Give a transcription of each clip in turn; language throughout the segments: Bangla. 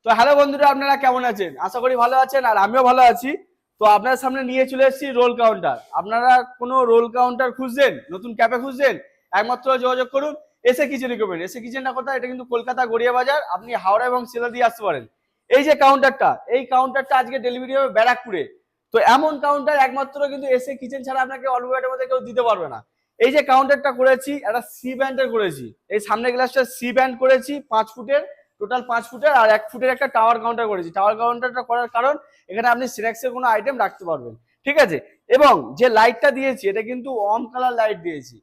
তো হ্যালো বন্ধুরা, আপনারা কেমন আছেন? আশা করি ভালো আছেন, আর আমিও ভালো আছি। তো আপনার সামনে নিয়ে চলে এসেছি রোল কাউন্টার। আপনারা কোনো রোল কাউন্টার খুঁজছেন, নতুন ক্যাফে খুঁজছেন, একমাত্র যোগাযোগ করুন এসএ কিচেন রিকমেন্ড। এসএ কিচেনটা কোথায়? এটা কিন্তু কলকাতা গড়িয়া বাজার। আপনি হাওড়া এবং শিয়ালদা দিয়ে আসতে পারেন। এই যে কাউন্টারটা, এই কাউন্টারটা আজকে ডেলিভারি হবে ব্যারাকপুরে। তো এমন কাউন্টার একমাত্র কিন্তু এসএ কিচেন ছাড়া আপনাকে অল ওভার মধ্যে কেউ দিতে পারবে না। এই যে কাউন্টারটা করেছি, একটা সি ব্যান্ডের করেছি। এই সামনে গ্লাসটা সি ব্যান্ড করেছি 5 ফুটের, টোটাল 5 ফুটের, আর 1 ফুটের একটা টাওয়ার কাউন্টার করেছি। টাওয়ার কাউন্টারটা করার কারণ এখানে আপনি স্ন্যাক্সের কোনো আইটেম রাখতে পারবেন, ঠিক আছে। এবং যে লাইটটা দিয়েছি এটা কিন্তু অম কালার লাইট দিয়েছি।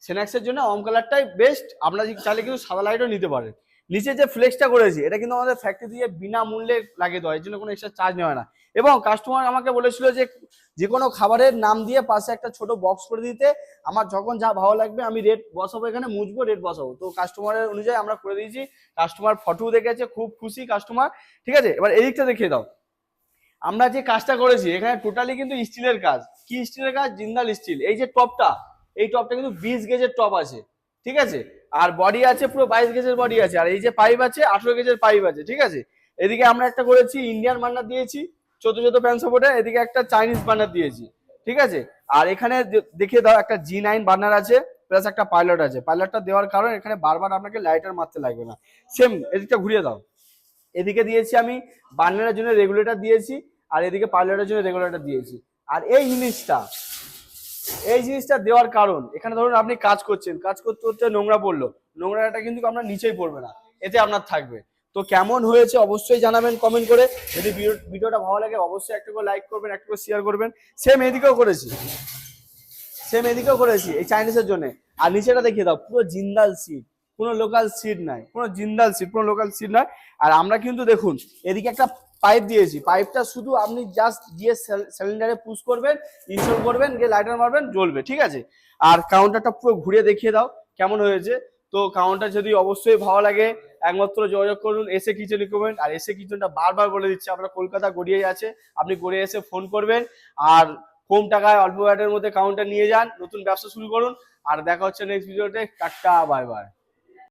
স্ন্যাক্সের জন্য অম কালারটাই বেস্ট। আপনারা চাইলে কিন্তু সাদা লাইটও নিতে পারেন। নিচে যে ফ্লেক্সটা করেছি এটা কিন্তু আমাদের ফ্যাক্টরি দিয়ে বিনামূল্যে লাগিয়ে দেওয়া, এর জন্য কোনো এক্সট্রা চার্জ নেওয়া না। এবং কাস্টমার আমাকে বলেছিল যে যে কোনো খাবারের নাম দিয়ে পাশে একটা ছোট বক্স করে দিতে, আমার যখন যা ভালো লাগবে আমি রেট বসাবো, এখানে মুছবো, রেট বসাবো। তো কাস্টমারের অনুযায়ী আমরা করে দিয়েছি। কাস্টমার ফটো দেখেছে, খুব খুশি কাস্টমার, ঠিক আছে। এবার এদিকটা দেখিয়ে দাও। আমরা যে কাজটা করেছি এখানে টোটালি কিন্তু স্টিলের কাজ। কি স্টিলের কাজ? জিন্দাল স্টিল। এই যে টপটা, এই টপটা কিন্তু 20 গেজের টপ আছে, ঠিক আছে। আর বডি আছে পুরো 22 গেজের বডি আছে। আর এই যে পাইপ আছে 18 গেজের পাইপ আছে, ঠিক আছে। এদিকে আমরা একটা করেছি ইন্ডিয়ান বার্নার দিয়েছি 14 প্যান সাপোর্টে। এদিকে একটা চাইনিজ বার্নার দিয়েছি, ঠিক আছে। আর এখানে দেখিয়ে দাও একটা G9 বার্নার আছে, প্লাস একটা পাইলট আছে। পাইলটটা দেওয়ার কারণ এখানে বারবার আপনাকে লাইটার মারতে লাগবে না। সেম এদিকটা ঘুরিয়ে দাও। এদিকে দিয়েছি আমি বার্নারের জন্য রেগুলেটর দিয়েছি, আর এদিকে পাইলটের জন্য রেগুলেটর দিয়েছি। আর এই জিনিসটা দেওয়ার কারণ, এখানে ধরুন আপনি কাজ করছেন, কাজ করতে করতে নোংরা পড়লো, নোংরাটা কিন্তু আপনার নিচেই পড়বে না, এতে আপনার থাকবে। তো কেমন হয়েছে অবশ্যই জানাবেন কমেন্ট করে। যদি ভিডিওটা ভালো লাগে অবশ্যই একটা করে লাইক করবেন, একটা করে শেয়ার করবেন। সেম এদিকেও করেছি এই চাইনিজের জন্য। আর নিচেটা দেখিয়ে দাও, পুরো জিন্দাল সিট, কোনো লোকাল সিট নাই, কোনো জিন্দাল সিট, কোনো লোকাল সিট নাই। আর আমরা কিন্তু দেখুন এদিকে একটা পাইপ দিয়েছি। পাইপটা শুধু আপনি জাস্ট গিয়ে সিলিন্ডারে পুশ করবেন, ইনস্টল করবেন, গিয়ে লাইটার মারবেন, জ্বলবে, ঠিক আছে। আর কাউন্টারটা পুরো ঘুরিয়ে দেখিয়ে দাও কেমন হয়েছে। তো কাউন্টার যদি অবশ্যই ভালো লাগে একমাত্র যোগাযোগ করুন এসএ কিচেন রিকমেন্ড। আর এসএ কিচেনটা বারবার বলে দিচ্ছে, আপনার কলকাতা গড়িয়ে আছে, আপনি গড়িয়ে এসে ফোন করবেন। আর কম টাকায় অল্প বাজেটের মধ্যে কাউন্টার নিয়ে যান, নতুন ব্যবসা শুরু করুন। আর দেখা হচ্ছে নেক্সট ভিডিওতে। Tata, bye bye.